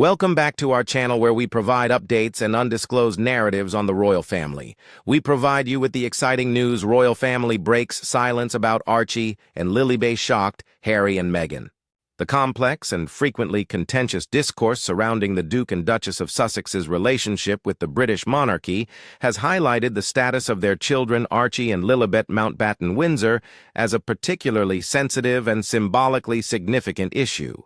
Welcome back to our channel where we provide updates and undisclosed narratives on the royal family. We provide you with the exciting news: royal family breaks silence about Archie and Lilibe shocked Harry and Meghan. The complex and frequently contentious discourse surrounding the Duke and Duchess of Sussex's relationship with the British monarchy has highlighted the status of their children Archie and Lilibet Mountbatten-Windsor as a particularly sensitive and symbolically significant issue.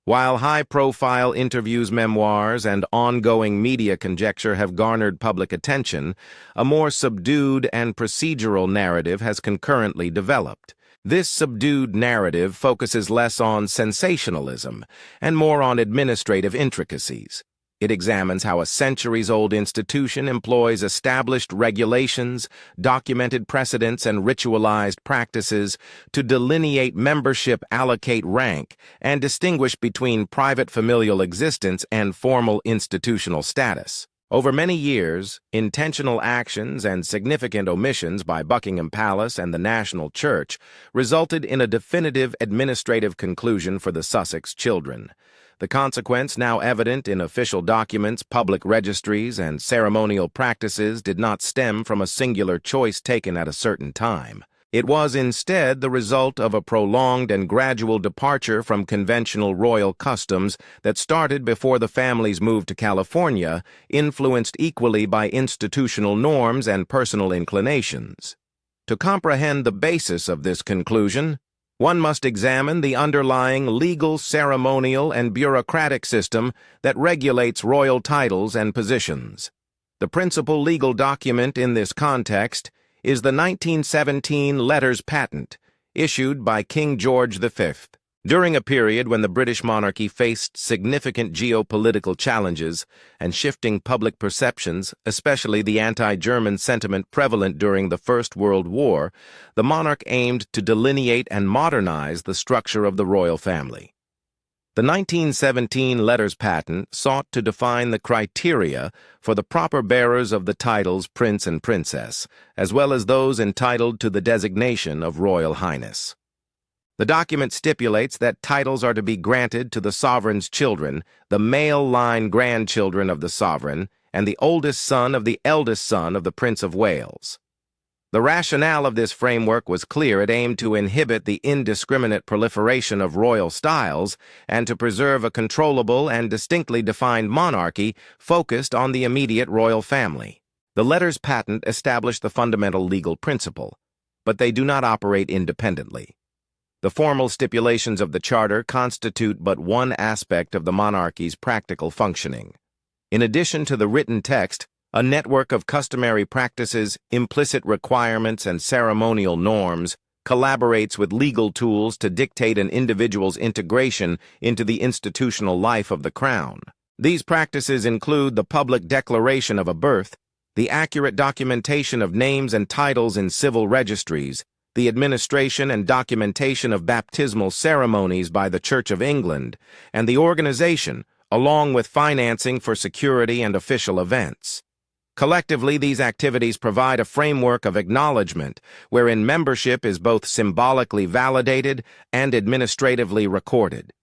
While high-profile interviews, memoirs, and ongoing media conjecture have garnered public attention, a more subdued and procedural narrative has concurrently developed. This subdued narrative focuses less on sensationalism and more on administrative intricacies. It examines how a centuries-old institution employs established regulations, documented precedents, and ritualized practices to delineate membership, allocate rank, and distinguish between private familial existence and formal institutional status. Over many years, intentional actions and significant omissions by Buckingham Palace and the National Church resulted in a definitive administrative conclusion for the Sussex children. The consequence, now evident in official documents, public registries, and ceremonial practices, did not stem from a singular choice taken at a certain time. It was instead the result of a prolonged and gradual departure from conventional royal customs that started before the family's move to California, influenced equally by institutional norms and personal inclinations. To comprehend the basis of this conclusion, one must examine the underlying legal, ceremonial, and bureaucratic system that regulates royal titles and positions. The principal legal document in this context is the 1917 Letters Patent, issued by King George V. During a period when the British monarchy faced significant geopolitical challenges and shifting public perceptions, especially the anti-German sentiment prevalent during the First World War, the monarch aimed to delineate and modernize the structure of the royal family. The 1917 Letters Patent sought to define the criteria for the proper bearers of the titles Prince and Princess, as well as those entitled to the designation of Royal Highness. The document stipulates that titles are to be granted to the sovereign's children, the male-line grandchildren of the sovereign, and the oldest son of the eldest son of the Prince of Wales. The rationale of this framework was clear. It aimed to inhibit the indiscriminate proliferation of royal styles and to preserve a controllable and distinctly defined monarchy focused on the immediate royal family. The Letters Patent established the fundamental legal principle, but they do not operate independently. The formal stipulations of the Charter constitute but one aspect of the monarchy's practical functioning. In addition to the written text, a network of customary practices, implicit requirements, and ceremonial norms collaborates with legal tools to dictate an individual's integration into the institutional life of the Crown. These practices include the public declaration of a birth, the accurate documentation of names and titles in civil registries, the administration and documentation of baptismal ceremonies by the Church of England, and the organization, along with financing for security and official events. Collectively, these activities provide a framework of acknowledgement wherein membership is both symbolically validated and administratively recorded.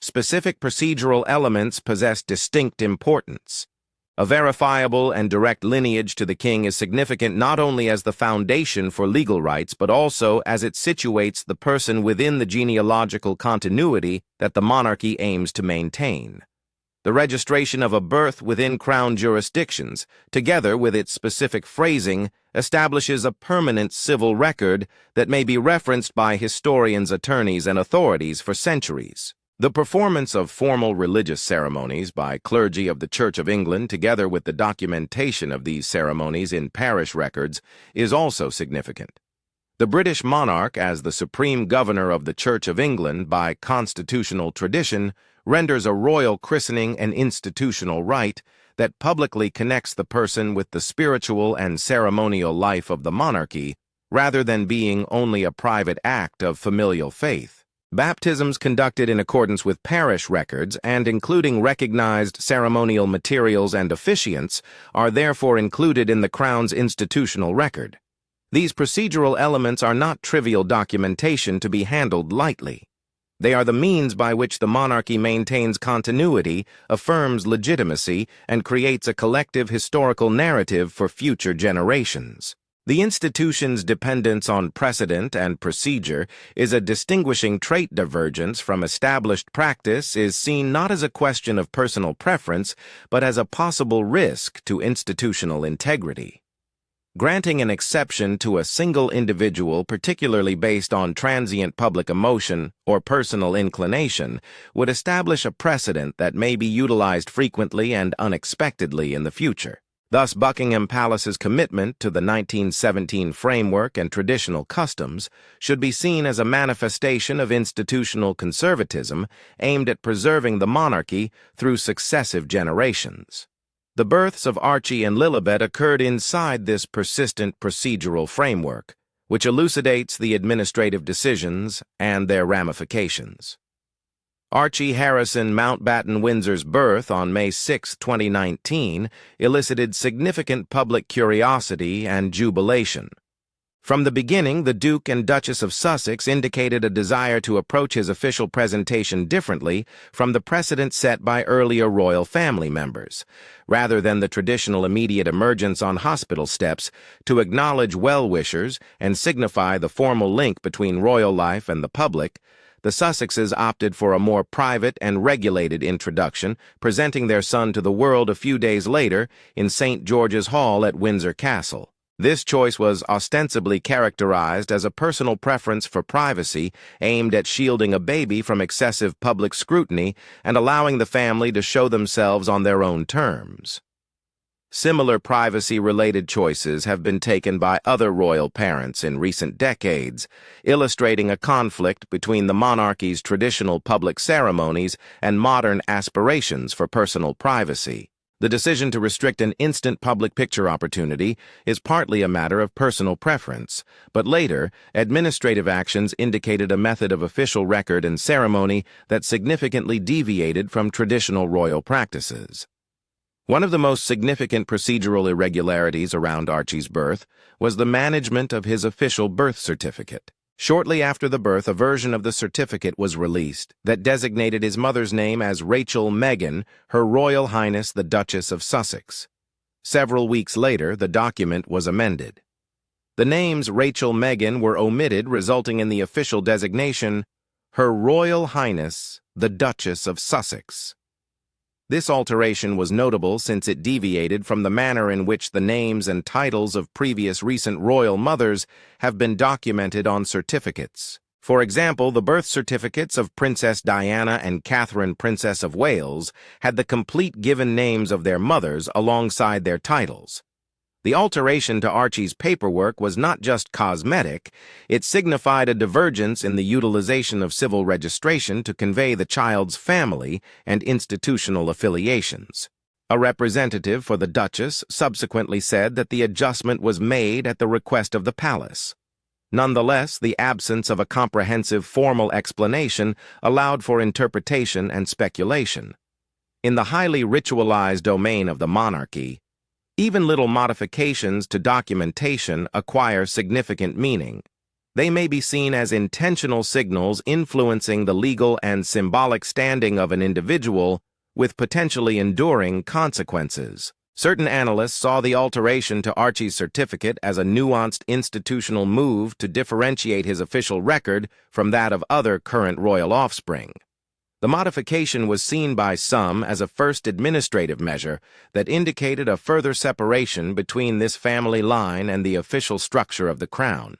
Specific procedural elements possess distinct importance. A verifiable and direct lineage to the king is significant not only as the foundation for legal rights, but also as it situates the person within the genealogical continuity that the monarchy aims to maintain. The registration of a birth within Crown jurisdictions, together with its specific phrasing, establishes a permanent civil record that may be referenced by historians, attorneys, and authorities for centuries. The performance of formal religious ceremonies by clergy of the Church of England, together with the documentation of these ceremonies in parish records, is also significant. The British monarch, as the supreme governor of the Church of England by constitutional tradition, renders a royal christening an institutional rite that publicly connects the person with the spiritual and ceremonial life of the monarchy, rather than being only a private act of familial faith. Baptisms conducted in accordance with parish records and including recognized ceremonial materials and officiants are therefore included in the Crown's institutional record. These procedural elements are not trivial documentation to be handled lightly. They are the means by which the monarchy maintains continuity, affirms legitimacy, and creates a collective historical narrative for future generations. The institution's dependence on precedent and procedure is a distinguishing trait. Divergence from established practice is seen not as a question of personal preference, but as a possible risk to institutional integrity. Granting an exception to a single individual, particularly based on transient public emotion or personal inclination, would establish a precedent that may be utilized frequently and unexpectedly in the future. Thus, Buckingham Palace's commitment to the 1917 framework and traditional customs should be seen as a manifestation of institutional conservatism aimed at preserving the monarchy through successive generations. The births of Archie and Lilibe occurred inside this persistent procedural framework, which elucidates the administrative decisions and their ramifications. Archie Harrison Mountbatten Windsor's birth on May 6, 2019, elicited significant public curiosity and jubilation. From the beginning, the Duke and Duchess of Sussex indicated a desire to approach his official presentation differently from the precedent set by earlier royal family members. Rather than the traditional immediate emergence on hospital steps, to acknowledge well-wishers and signify the formal link between royal life and the public, the Sussexes opted for a more private and regulated introduction, presenting their son to the world a few days later in St. George's Hall at Windsor Castle. This choice was ostensibly characterized as a personal preference for privacy aimed at shielding a baby from excessive public scrutiny and allowing the family to show themselves on their own terms. Similar privacy-related choices have been taken by other royal parents in recent decades, illustrating a conflict between the monarchy's traditional public ceremonies and modern aspirations for personal privacy. The decision to restrict an instant public picture opportunity is partly a matter of personal preference, but later, administrative actions indicated a method of official record and ceremony that significantly deviated from traditional royal practices. One of the most significant procedural irregularities around Archie's birth was the management of his official birth certificate. Shortly after the birth, a version of the certificate was released that designated his mother's name as Rachel Meghan, Her Royal Highness the Duchess of Sussex. Several weeks later, the document was amended. The names Rachel Meghan were omitted, resulting in the official designation, Her Royal Highness the Duchess of Sussex. This alteration was notable since it deviated from the manner in which the names and titles of previous recent royal mothers have been documented on certificates. For example, the birth certificates of Princess Diana and Catherine, Princess of Wales, had the complete given names of their mothers alongside their titles. The alteration to Archie's paperwork was not just cosmetic, it signified a divergence in the utilization of civil registration to convey the child's family and institutional affiliations. A representative for the Duchess subsequently said that the adjustment was made at the request of the palace. Nonetheless, the absence of a comprehensive formal explanation allowed for interpretation and speculation. In the highly ritualized domain of the monarchy, even little modifications to documentation acquire significant meaning. They may be seen as intentional signals influencing the legal and symbolic standing of an individual with potentially enduring consequences. Certain analysts saw the alteration to Archie's certificate as a nuanced institutional move to differentiate his official record from that of other current royal offspring. The modification was seen by some as a first administrative measure that indicated a further separation between this family line and the official structure of the crown.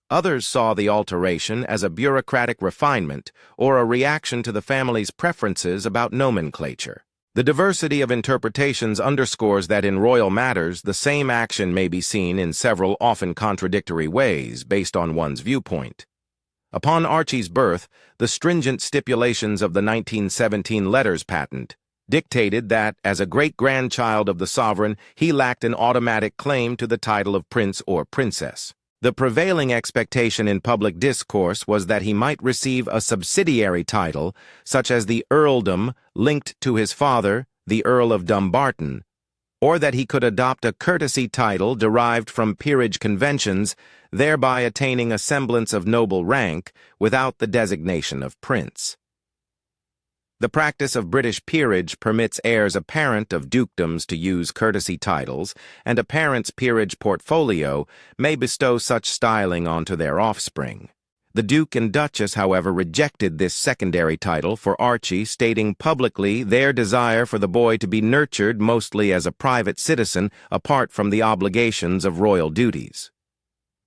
Others saw the alteration as a bureaucratic refinement or a reaction to the family's preferences about nomenclature. The diversity of interpretations underscores that in royal matters, the same action may be seen in several often contradictory ways based on one's viewpoint. Upon Archie's birth, the stringent stipulations of the 1917 Letters Patent dictated that, as a great-grandchild of the sovereign, he lacked an automatic claim to the title of prince or princess. The prevailing expectation in public discourse was that he might receive a subsidiary title, such as the earldom linked to his father, the Earl of Dumbarton, or that he could adopt a courtesy title derived from peerage conventions, thereby attaining a semblance of noble rank without the designation of prince. The practice of British peerage permits heirs apparent of dukedoms to use courtesy titles, and a parent's peerage portfolio may bestow such styling onto their offspring. The Duke and Duchess, however, rejected this secondary title for Archie, stating publicly their desire for the boy to be nurtured mostly as a private citizen apart from the obligations of royal duties.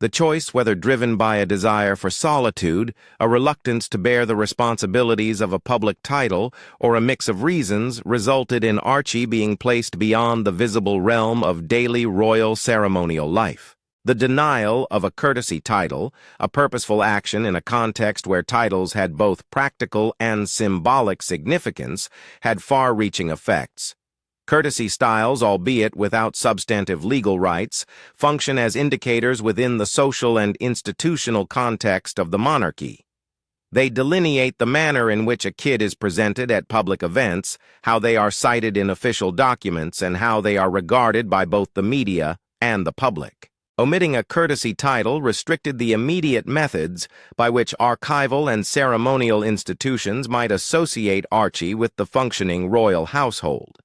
The choice, whether driven by a desire for solitude, a reluctance to bear the responsibilities of a public title, or a mix of reasons, resulted in Archie being placed beyond the visible realm of daily royal ceremonial life. The denial of a courtesy title, a purposeful action in a context where titles had both practical and symbolic significance, had far-reaching effects. Courtesy styles, albeit without substantive legal rights, function as indicators within the social and institutional context of the monarchy. They delineate the manner in which a kid is presented at public events, how they are cited in official documents, and how they are regarded by both the media and the public. Omitting a courtesy title restricted the immediate methods by which archival and ceremonial institutions might associate Archie with the functioning royal household.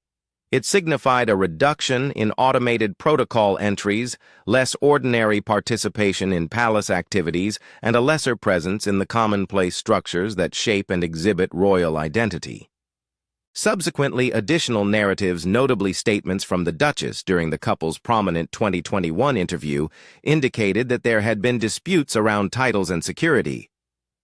It signified a reduction in automated protocol entries, less ordinary participation in palace activities, and a lesser presence in the commonplace structures that shape and exhibit royal identity. Subsequently, additional narratives, notably statements from the Duchess during the couple's prominent 2021 interview, indicated that there had been disputes around titles and security.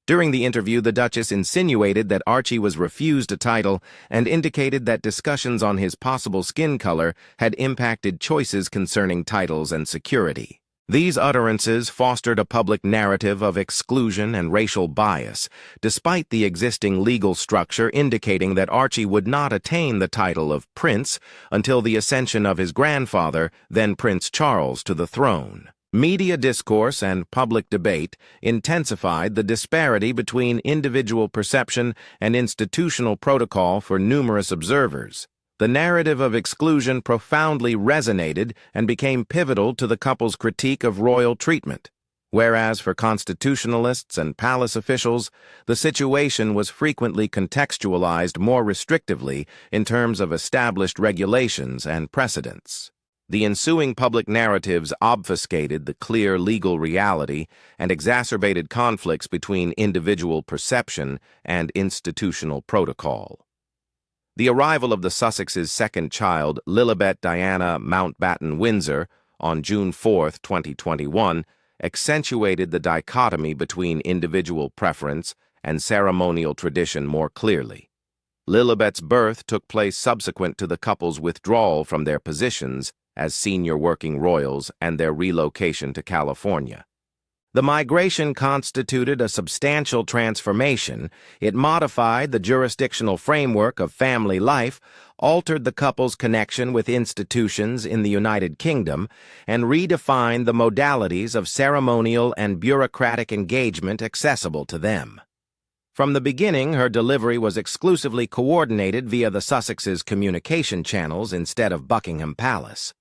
During the interview, the Duchess insinuated that Archie was refused a title and indicated that discussions on his possible skin color had impacted choices concerning titles and security. These utterances fostered a public narrative of exclusion and racial bias, despite the existing legal structure indicating that Archie would not attain the title of prince until the ascension of his grandfather, then Prince Charles, to the throne. Media discourse and public debate intensified the disparity between individual perception and institutional protocol for numerous observers. The narrative of exclusion profoundly resonated and became pivotal to the couple's critique of royal treatment, whereas for constitutionalists and palace officials, the situation was frequently contextualized more restrictively in terms of established regulations and precedents. The ensuing public narratives obfuscated the clear legal reality and exacerbated conflicts between individual perception and institutional protocol. The arrival of the Sussexes' second child, Lilibet Diana Mountbatten Windsor, on June 4, 2021, accentuated the dichotomy between individual preference and ceremonial tradition more clearly. Lilibet's birth took place subsequent to the couple's withdrawal from their positions as senior working royals and their relocation to California. The migration constituted a substantial transformation. It modified the jurisdictional framework of family life, altered the couple's connection with institutions in the United Kingdom, and redefined the modalities of ceremonial and bureaucratic engagement accessible to them. From the beginning, her delivery was exclusively coordinated via the Sussexes' communication channels instead of Buckingham Palace.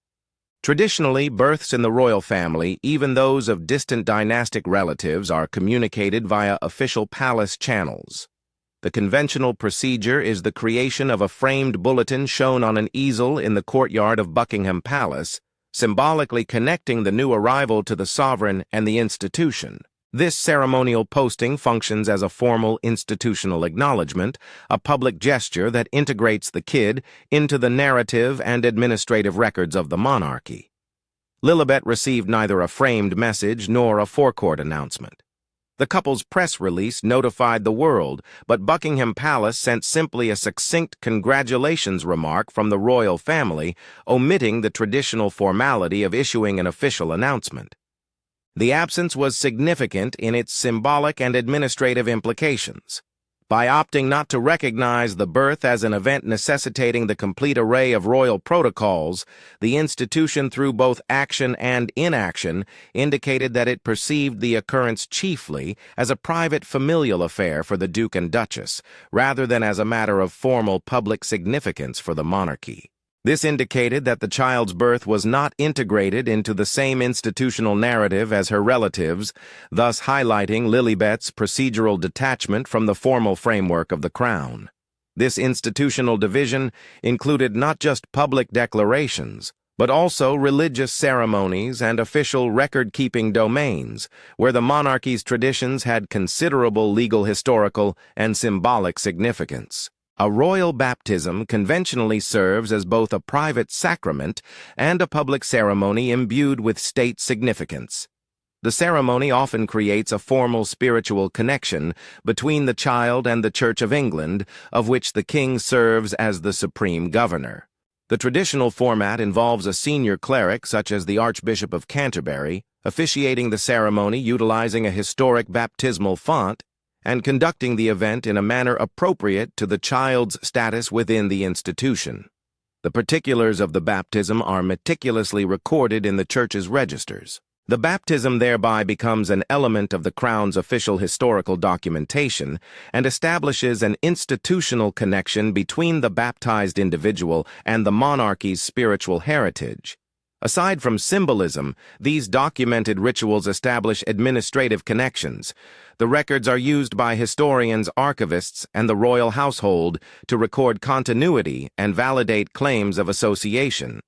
Traditionally, births in the royal family, even those of distant dynastic relatives, are communicated via official palace channels. The conventional procedure is the creation of a framed bulletin shown on an easel in the courtyard of Buckingham Palace, symbolically connecting the new arrival to the sovereign and the institution. This ceremonial posting functions as a formal institutional acknowledgement, a public gesture that integrates the kid into the narrative and administrative records of the monarchy. Lilibet received neither a framed message nor a forecourt announcement. The couple's press release notified the world, but Buckingham Palace sent simply a succinct congratulations remark from the royal family, omitting the traditional formality of issuing an official announcement. The absence was significant in its symbolic and administrative implications. By opting not to recognize the birth as an event necessitating the complete array of royal protocols, the institution, through both action and inaction, indicated that it perceived the occurrence chiefly as a private familial affair for the Duke and Duchess, rather than as a matter of formal public significance for the monarchy. This indicated that the child's birth was not integrated into the same institutional narrative as her relatives, thus highlighting Lilibet's procedural detachment from the formal framework of the Crown. This institutional division included not just public declarations, but also religious ceremonies and official record-keeping domains, where the monarchy's traditions had considerable legal, historical, and symbolic significance. A royal baptism conventionally serves as both a private sacrament and a public ceremony imbued with state significance. The ceremony often creates a formal spiritual connection between the child and the Church of England, of which the king serves as the supreme governor. The traditional format involves a senior cleric, such as the Archbishop of Canterbury, officiating the ceremony utilizing a historic baptismal font and conducting the event in a manner appropriate to the child's status within the institution. The particulars of the baptism are meticulously recorded in the Church's registers. The baptism thereby becomes an element of the Crown's official historical documentation and establishes an institutional connection between the baptized individual and the monarchy's spiritual heritage. Aside from symbolism, these documented rituals establish administrative connections. The records are used by historians, archivists, and the royal household to record continuity and validate claims of association.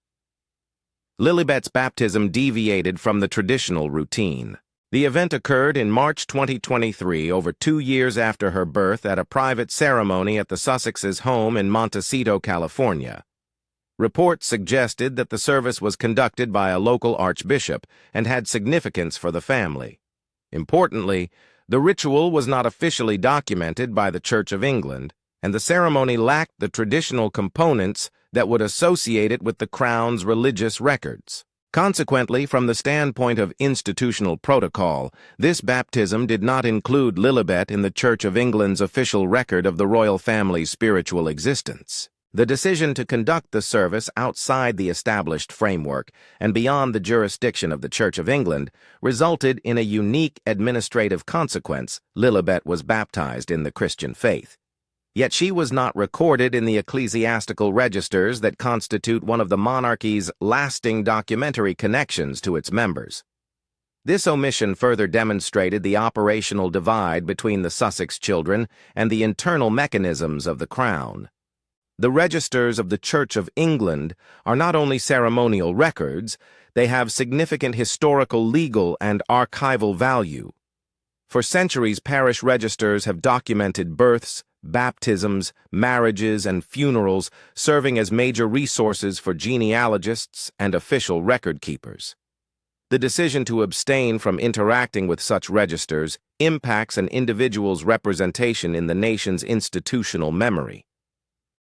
Lilibet's baptism deviated from the traditional routine. The event occurred in March 2023, over 2 years after her birth, at a private ceremony at the Sussexes' home in Montecito, California. Reports suggested that the service was conducted by a local archbishop and had significance for the family. Importantly, the ritual was not officially documented by the Church of England, and the ceremony lacked the traditional components that would associate it with the Crown's religious records. Consequently, from the standpoint of institutional protocol, this baptism did not include Lilibet in the Church of England's official record of the royal family's spiritual existence. The decision to conduct the service outside the established framework and beyond the jurisdiction of the Church of England resulted in a unique administrative consequence. Lilibet was baptized in the Christian faith. Yet she was not recorded in the ecclesiastical registers that constitute one of the monarchy's lasting documentary connections to its members. This omission further demonstrated the operational divide between the Sussex children and the internal mechanisms of the Crown. The registers of the Church of England are not only ceremonial records, they have significant historical, legal, and archival value. For centuries, parish registers have documented births, baptisms, marriages, and funerals, serving as major resources for genealogists and official record keepers. The decision to abstain from interacting with such registers impacts an individual's representation in the nation's institutional memory.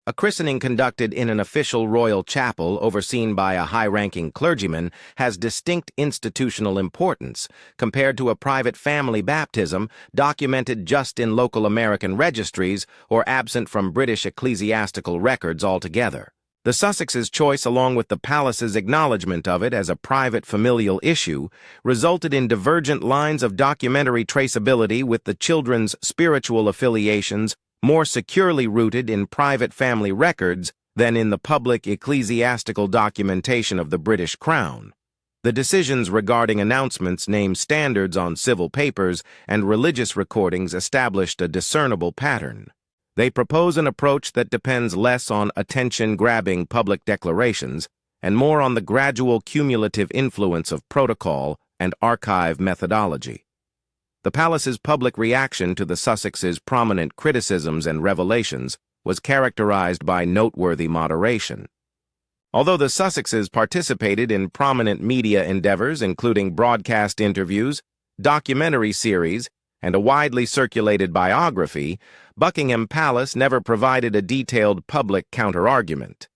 A christening conducted in an official royal chapel overseen by a high-ranking clergyman has distinct institutional importance compared to a private family baptism documented just in local American registries or absent from British ecclesiastical records altogether. The Sussexes' choice, along with the palace's acknowledgement of it as a private familial issue, resulted in divergent lines of documentary traceability, with the children's spiritual affiliations more securely rooted in private family records than in the public ecclesiastical documentation of the British Crown. The decisions regarding announcements, name standards on civil papers, and religious recordings established a discernible pattern. They propose an approach that depends less on attention-grabbing public declarations and more on the gradual cumulative influence of protocol and archive methodology. The palace's public reaction to the Sussexes' prominent criticisms and revelations was characterized by noteworthy moderation. Although the Sussexes participated in prominent media endeavors, including broadcast interviews, documentary series, and a widely circulated biography, Buckingham Palace never provided a detailed public counterargument.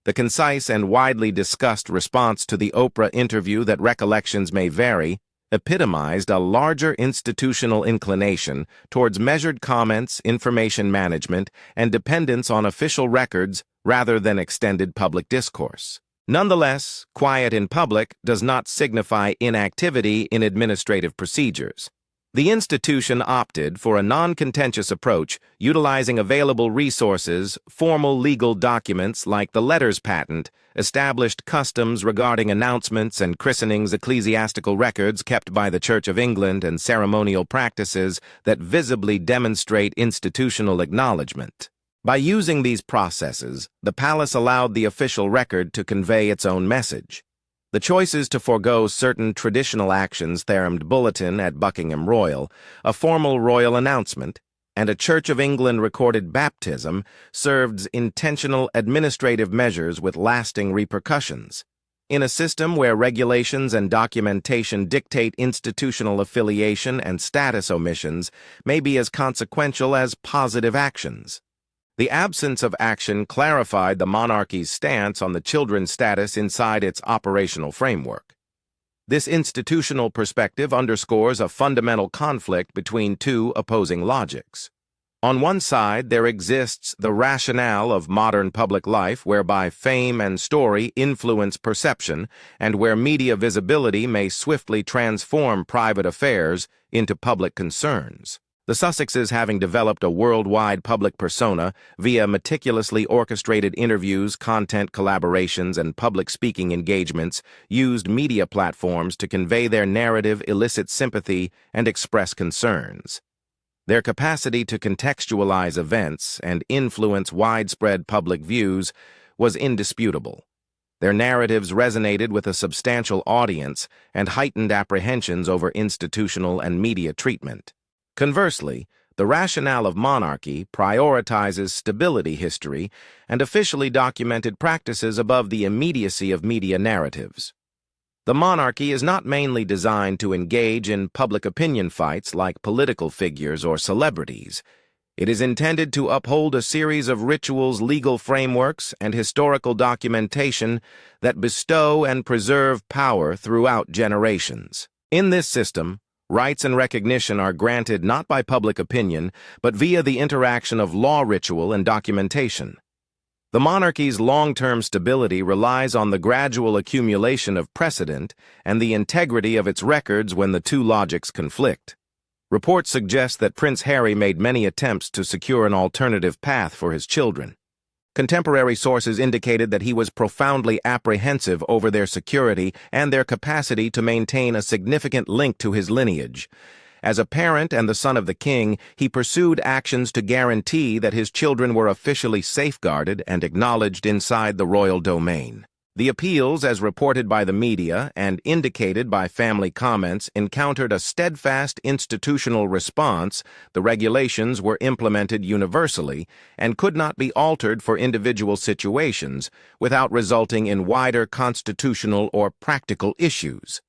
The concise and widely discussed response to the Oprah interview that recollections may vary epitomized a larger institutional inclination towards measured comments, information management, and dependence on official records rather than extended public discourse. Nonetheless, quiet in public does not signify inactivity in administrative procedures. The institution opted for a non-contentious approach, utilizing available resources, formal legal documents like the letters patent, established customs regarding announcements and christenings, ecclesiastical records kept by the Church of England, and ceremonial practices that visibly demonstrate institutional acknowledgement. By using these processes, the palace allowed the official record to convey its own message. The choices to forego certain traditional actions themed bulletin at Buckingham Royal, a formal royal announcement, and a Church of England recorded baptism served intentional administrative measures with lasting repercussions. In a system where regulations and documentation dictate institutional affiliation, and status omissions may be as consequential as positive actions. The absence of action clarified the monarchy's stance on the children's status inside its operational framework. This institutional perspective underscores a fundamental conflict between two opposing logics. On one side, there exists the rationale of modern public life whereby fame and story influence perception, and where media visibility may swiftly transform private affairs into public concerns. The Sussexes, having developed a worldwide public persona via meticulously orchestrated interviews, content collaborations, and public speaking engagements, used media platforms to convey their narrative, elicit sympathy, and express concerns. Their capacity to contextualize events and influence widespread public views was indisputable. Their narratives resonated with a substantial audience and heightened apprehensions over institutional and media treatment. Conversely, the rationale of monarchy prioritizes stability, history, and officially documented practices above the immediacy of media narratives. The monarchy is not mainly designed to engage in public opinion fights like political figures or celebrities. It is intended to uphold a series of rituals, legal frameworks, and historical documentation that bestow and preserve power throughout generations. In this system, rights and recognition are granted not by public opinion, but via the interaction of law, ritual, and documentation. The monarchy's long-term stability relies on the gradual accumulation of precedent and the integrity of its records when the two logics conflict. Reports suggest that Prince Harry made many attempts to secure an alternative path for his children. Contemporary sources indicated that he was profoundly apprehensive over their security and their capacity to maintain a significant link to his lineage. As a parent and the son of the king, he pursued actions to guarantee that his children were officially safeguarded and acknowledged inside the royal domain. The appeals, as reported by the media and indicated by family comments, encountered a steadfast institutional response. The regulations were implemented universally and could not be altered for individual situations without resulting in wider constitutional or practical issues.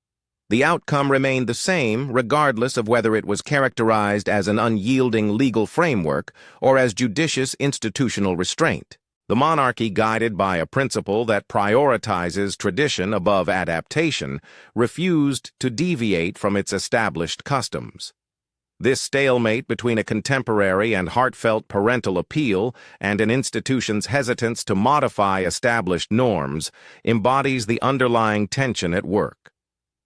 The outcome remained the same regardless of whether it was characterized as an unyielding legal framework or as judicious institutional restraint. The monarchy, guided by a principle that prioritizes tradition above adaptation, refused to deviate from its established customs. This stalemate between a contemporary and heartfelt parental appeal and an institution's hesitance to modify established norms embodies the underlying tension at work.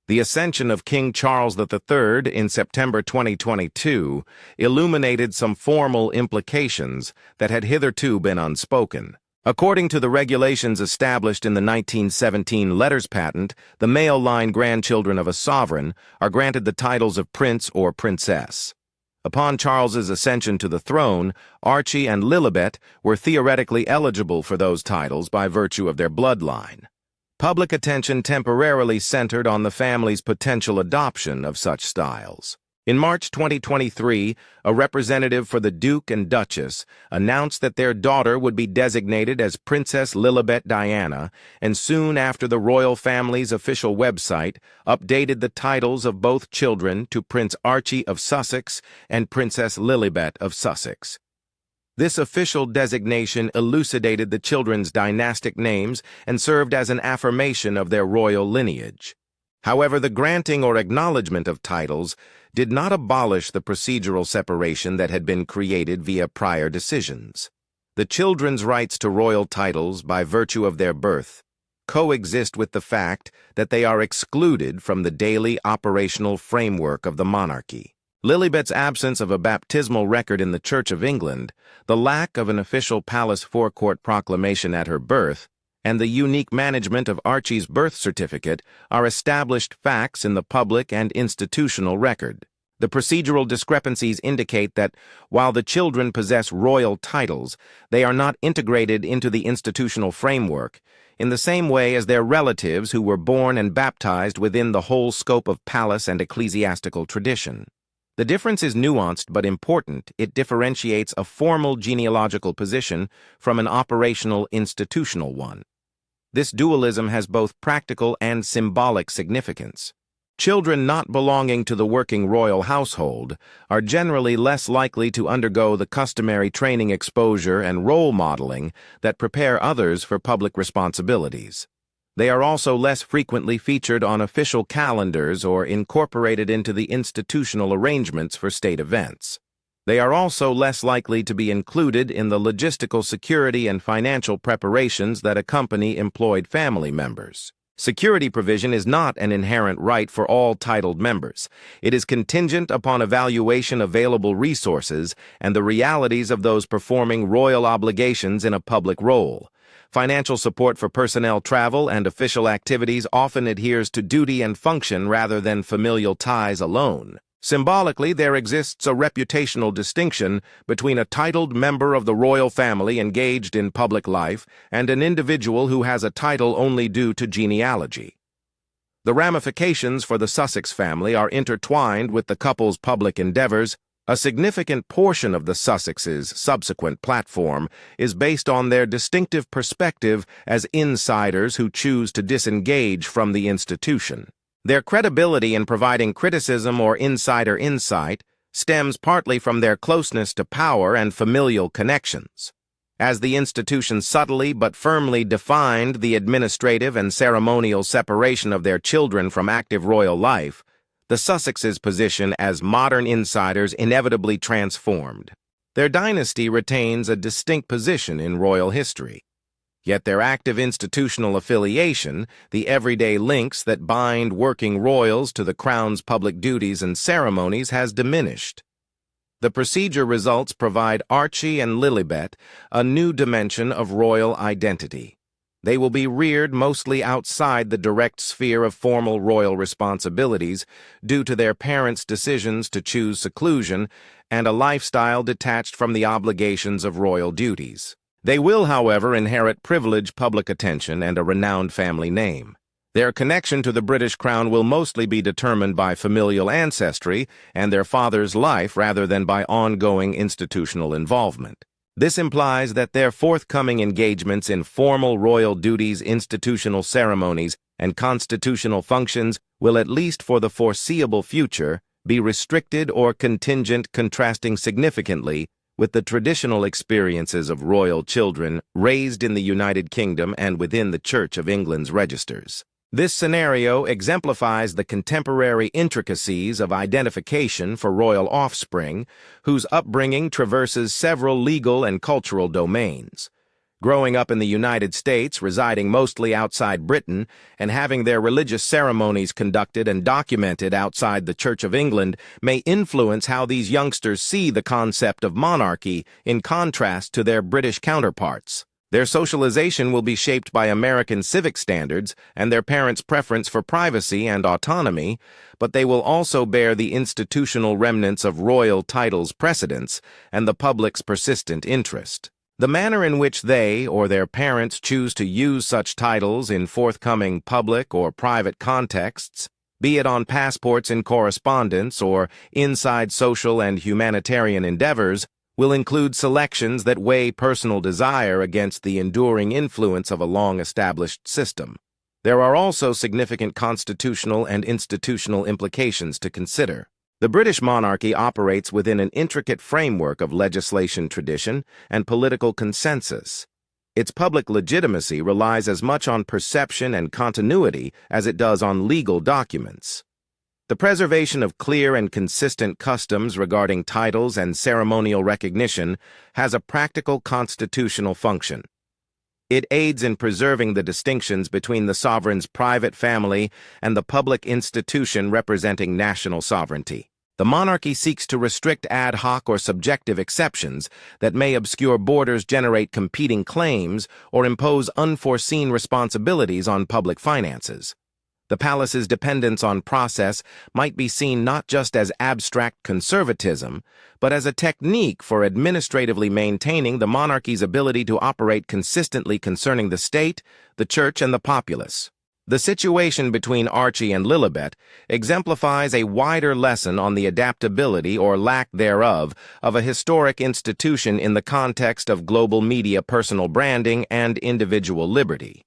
The ascension of King Charles III in September 2022 illuminated some formal implications that had hitherto been unspoken. According to the regulations established in the 1917 letters patent, the male line grandchildren of a sovereign are granted the titles of prince or princess. Upon Charles's ascension to the throne, Archie and Lilibe were theoretically eligible for those titles by virtue of their bloodline. Public attention temporarily centered on the family's potential adoption of such styles. In March 2023, a representative for the Duke and Duchess announced that their daughter would be designated as Princess Lilibe Diana, and soon after the royal family's official website updated the titles of both children to Prince Archie of Sussex and Princess Lilibe of Sussex. This official designation elucidated the children's dynastic names and served as an affirmation of their royal lineage. However, the granting or acknowledgement of titles did not abolish the procedural separation that had been created via prior decisions. The children's rights to royal titles, by virtue of their birth, coexist with the fact that they are excluded from the daily operational framework of the monarchy. Lilibet's absence of a baptismal record in the Church of England, the lack of an official palace forecourt proclamation at her birth, and the unique management of Archie's birth certificate are established facts in the public and institutional record. The procedural discrepancies indicate that, while the children possess royal titles, they are not integrated into the institutional framework, in the same way as their relatives who were born and baptized within the whole scope of palace and ecclesiastical tradition. The difference is nuanced but important. It differentiates a formal genealogical position from an operational institutional one. This dualism has both practical and symbolic significance. Children not belonging to the working royal household are generally less likely to undergo the customary training, exposure, and role modeling that prepare others for public responsibilities. They are also less frequently featured on official calendars or incorporated into the institutional arrangements for state events. They are also less likely to be included in the logistical security and financial preparations that accompany employed family members. Security provision is not an inherent right for all titled members. It is contingent upon evaluation of available resources and the realities of those performing royal obligations in a public role. Financial support for personnel travel and official activities often adheres to duty and function rather than familial ties alone. Symbolically, there exists a reputational distinction between a titled member of the royal family engaged in public life and an individual who has a title only due to genealogy. The ramifications for the Sussex family are intertwined with the couple's public endeavors. A significant portion of the Sussexes' subsequent platform is based on their distinctive perspective as insiders who choose to disengage from the institution. Their credibility in providing criticism or insider insight stems partly from their closeness to power and familial connections. As the institution subtly but firmly defined the administrative and ceremonial separation of their children from active royal life, the Sussexes' position as modern insiders inevitably transformed. Their dynasty retains a distinct position in royal history. Yet their active institutional affiliation, the everyday links that bind working royals to the crown's public duties and ceremonies, has diminished. The procedure results provide Archie and Lilibe a new dimension of royal identity. They will be reared mostly outside the direct sphere of formal royal responsibilities due to their parents' decisions to choose seclusion and a lifestyle detached from the obligations of royal duties. They will, however, inherit privileged public attention and a renowned family name. Their connection to the British crown will mostly be determined by familial ancestry and their father's life rather than by ongoing institutional involvement. This implies that their forthcoming engagements in formal royal duties, institutional ceremonies, and constitutional functions will, at least for the foreseeable future, be restricted or contingent, contrasting significantly with the traditional experiences of royal children raised in the United Kingdom and within the Church of England's registers. This scenario exemplifies the contemporary intricacies of identification for royal offspring, whose upbringing traverses several legal and cultural domains. Growing up in the United States, residing mostly outside Britain, and having their religious ceremonies conducted and documented outside the Church of England may influence how these youngsters see the concept of monarchy in contrast to their British counterparts. Their socialization will be shaped by American civic standards and their parents' preference for privacy and autonomy, but they will also bear the institutional remnants of royal titles' precedence and the public's persistent interest. The manner in which they or their parents choose to use such titles in forthcoming public or private contexts, be it on passports in correspondence or inside social and humanitarian endeavors, will include selections that weigh personal desire against the enduring influence of a long-established system. There are also significant constitutional and institutional implications to consider. The British monarchy operates within an intricate framework of legislation tradition and political consensus. Its public legitimacy relies as much on perception and continuity as it does on legal documents. The preservation of clear and consistent customs regarding titles and ceremonial recognition has a practical constitutional function. It aids in preserving the distinctions between the sovereign's private family and the public institution representing national sovereignty. The monarchy seeks to restrict ad hoc or subjective exceptions that may obscure borders, generate competing claims, or impose unforeseen responsibilities on public finances. The palace's dependence on process might be seen not just as abstract conservatism, but as a technique for administratively maintaining the monarchy's ability to operate consistently concerning the state, the church, and the populace. The situation between Archie and Lilibe exemplifies a wider lesson on the adaptability or lack thereof of a historic institution in the context of global media, personal branding, and individual liberty.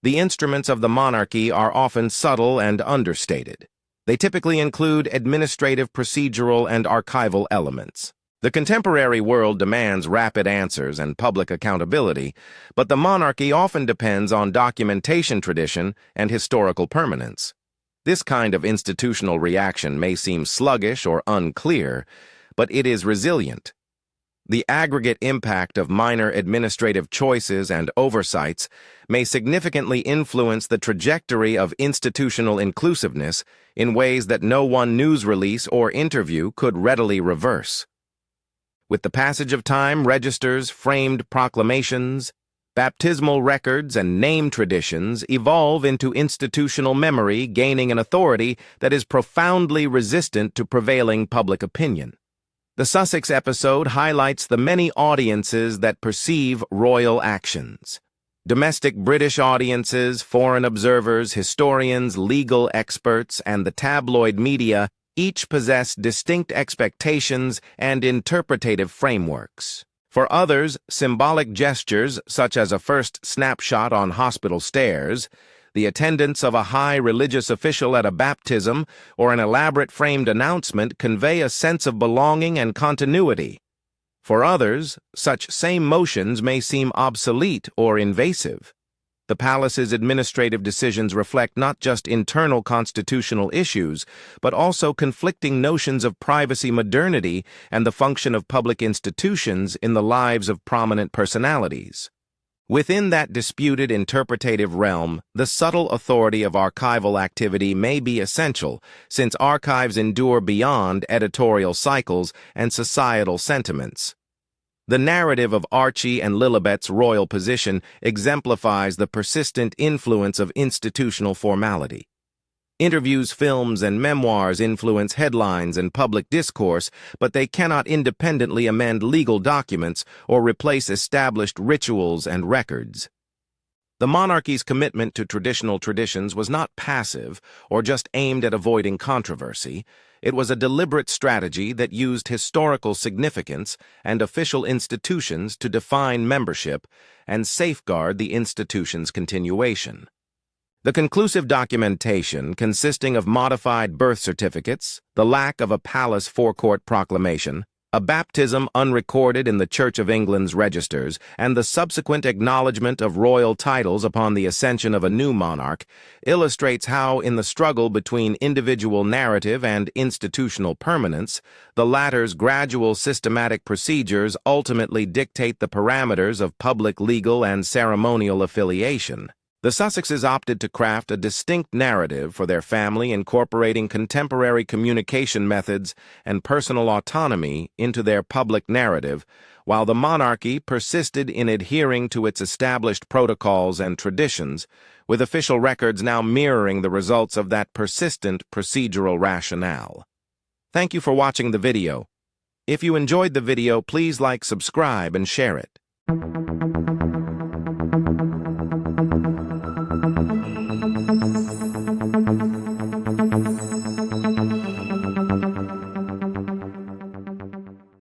The instruments of the monarchy are often subtle and understated. They typically include administrative, procedural, and archival elements. The contemporary world demands rapid answers and public accountability, but the monarchy often depends on documentation tradition and historical permanence. This kind of institutional reaction may seem sluggish or unclear, but it is resilient. The aggregate impact of minor administrative choices and oversights may significantly influence the trajectory of institutional inclusiveness in ways that no one news release or interview could readily reverse. With the passage of time, registers, framed proclamations, baptismal records, and name traditions evolve into institutional memory, gaining an authority that is profoundly resistant to prevailing public opinion. The Sussex episode highlights the many audiences that perceive royal actions. Domestic British audiences, foreign observers, historians, legal experts, and the tabloid media each possess distinct expectations and interpretative frameworks. For others, symbolic gestures, such as a first snapshot on hospital stairs, the attendance of a high religious official at a baptism, or an elaborate framed announcement convey a sense of belonging and continuity. For others, such same motions may seem obsolete or invasive. The palace's administrative decisions reflect not just internal constitutional issues, but also conflicting notions of privacy, modernity, and the function of public institutions in the lives of prominent personalities. Within that disputed interpretative realm, the subtle authority of archival activity may be essential, since archives endure beyond editorial cycles and societal sentiments. The narrative of Archie and Lilibe's royal position exemplifies the persistent influence of institutional formality. Interviews, films, and memoirs influence headlines and public discourse, but they cannot independently amend legal documents or replace established rituals and records. The monarchy's commitment to traditional traditions was not passive or just aimed at avoiding controversy. It was a deliberate strategy that used historical significance and official institutions to define membership and safeguard the institution's continuation. The conclusive documentation, consisting of modified birth certificates, the lack of a palace forecourt proclamation, a baptism unrecorded in the Church of England's registers, and the subsequent acknowledgement of royal titles upon the ascension of a new monarch, illustrates how, in the struggle between individual narrative and institutional permanence, the latter's gradual systematic procedures ultimately dictate the parameters of public legal and ceremonial affiliation. The Sussexes opted to craft a distinct narrative for their family, incorporating contemporary communication methods and personal autonomy into their public narrative, while the monarchy persisted in adhering to its established protocols and traditions, with official records now mirroring the results of that persistent procedural rationale. Thank you for watching the video. If you enjoyed the video, please like, subscribe, and share it.